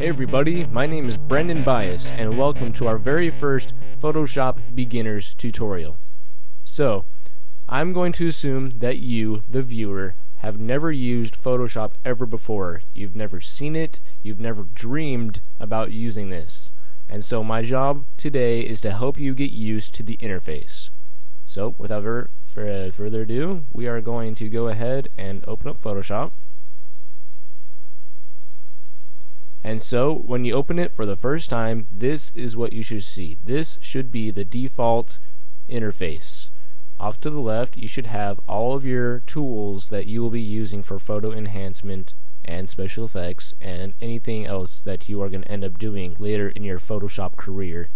Hey everybody, my name is Brendan Bias and welcome to our very first Photoshop Beginners tutorial. So, I'm going to assume that you, the viewer, have never used Photoshop ever before. You've never seen it, you've never dreamed about using this. And so my job today is to help you get used to the interface. So, without further ado, we are going to go ahead and open up Photoshop. And so, when you open it for the first time, this is what you should see. This should be the default interface. Off to the left, you should have all of your tools that you will be using for photo enhancement and special effects and anything else that you are going to end up doing later in your Photoshop career.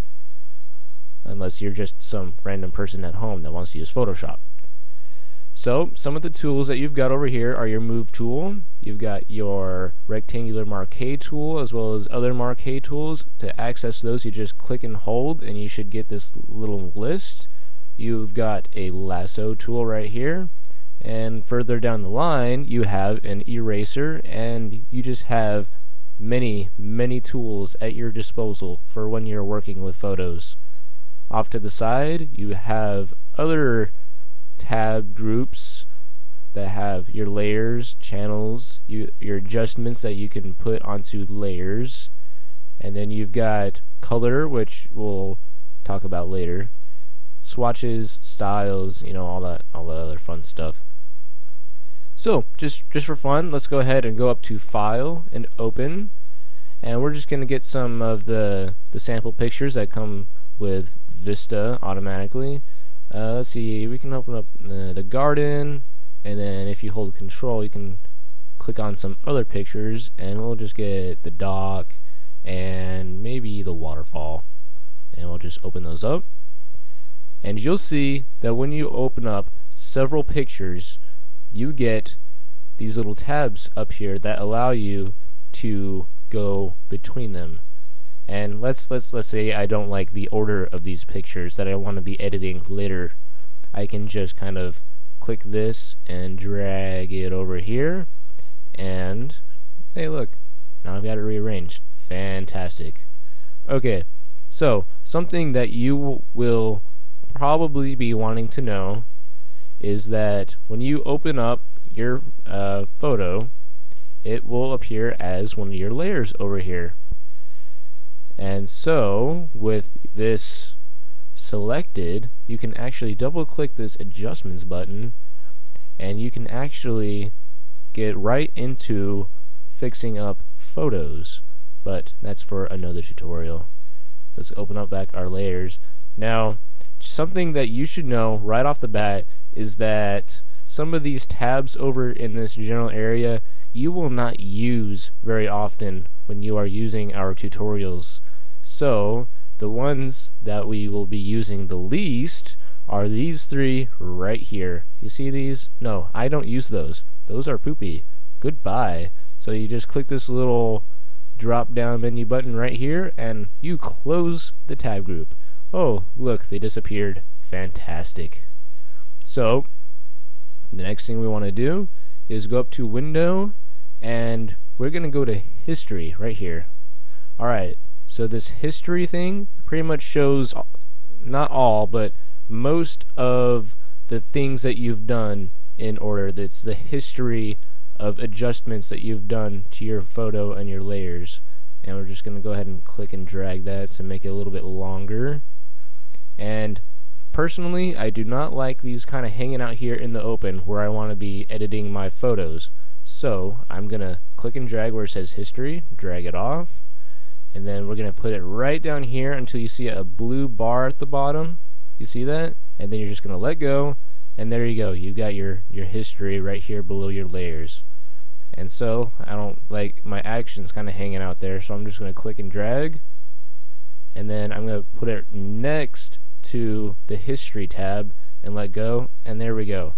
Unless you're just some random person at home that wants to use Photoshop. So, some of the tools that you've got over here are your Move tool. You've got your rectangular marquee tool as well as other marquee tools. To access those, you just click and hold and you should get this little list. You've got a lasso tool right here. And further down the line, you have an eraser, and you just have many tools at your disposal for when you're working with photos. Off to the side, you have other tab groups that have your layers, channels, your adjustments that you can put onto layers, and then you've got color, which we'll talk about later, swatches, styles, you know, all that other fun stuff. So just for fun, let's go ahead and go up to File and Open, and we're just going to get some of the sample pictures that come with Vista automatically. Let's see, we can open up the garden, and then if you hold Control you can click on some other pictures, and we'll just get the dock and maybe the waterfall, and we'll just open those up. And you'll see that when you open up several pictures, you get these little tabs up here that allow you to go between them. And let's say I don't like the order of these pictures that I want to be editing later. I can just kind of click this and drag it over here, and hey, look, now I've got it rearranged. Fantastic. Okay, so something that you will probably be wanting to know is that when you open up your photo, it will appear as one of your layers over here. And so, with this selected, you can actually double click this adjustments button, and you can actually get right into fixing up photos. But that's for another tutorial. Let's open up back our layers. Now, something that you should know right off the bat is that some of these tabs over in this general area you will not use very often when you are using our tutorials. So the ones that we will be using the least are these three right here. You see these? No, I don't use those. Those are poopy. Goodbye. So you just click this little drop down menu button right here and you close the tab group. Oh, look, they disappeared. Fantastic. So the next thing we want to do is go up to Window, and we're going to go to History right here. Alright, so this history thing pretty much shows not all, but most of the things that you've done in order. That's the history of adjustments that you've done to your photo and your layers. And we're just going to go ahead and click and drag that to make it a little bit longer. And personally, I do not like these kind of hanging out here in the open where I want to be editing my photos. So I'm going to click and drag where it says history, drag it off, and then we're going to put it right down here until you see a blue bar at the bottom. You see that? And then you're just going to let go, and there you go. You've got your history right here below your layers. And so I don't like my actions kind of hanging out there, so I'm just going to click and drag, and then I'm going to put it next to the history tab and let go, and there we go.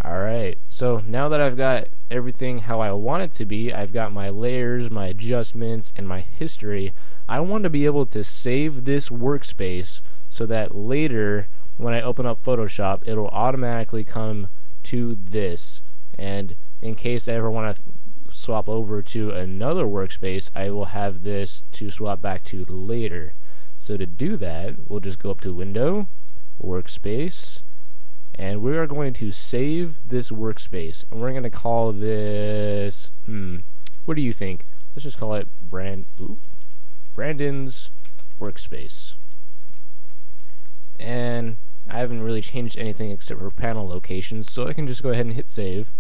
Alright, so now that I've got everything how I want it to be, I've got my layers, my adjustments, and my history. I want to be able to save this workspace so that later when I open up Photoshop it'll automatically come to this, and in case I ever want to swap over to another workspace, I will have this to swap back to later. So to do that, we'll just go up to Window, Workspace, and we are going to save this workspace, and we're going to call this, what do you think? Let's just call it Brandon's Workspace. And I haven't really changed anything except for panel locations, so I can just go ahead and hit save.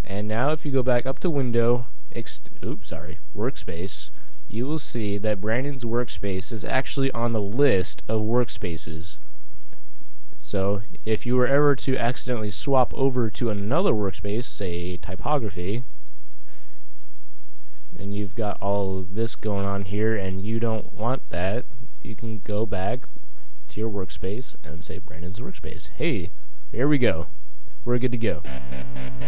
And now if you go back up to Window, Workspace, you will see that Brandon's Workspace is actually on the list of workspaces. So if you were ever to accidentally swap over to another workspace, say typography, and you've got all of this going on here and you don't want that, you can go back to your workspace and say Brandon's Workspace. Hey, here we go. We're good to go.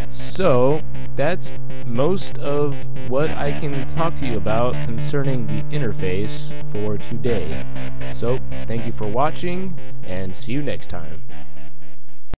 So that's most of what I can talk to you about concerning the interface for today. So thank you for watching, and see you next time.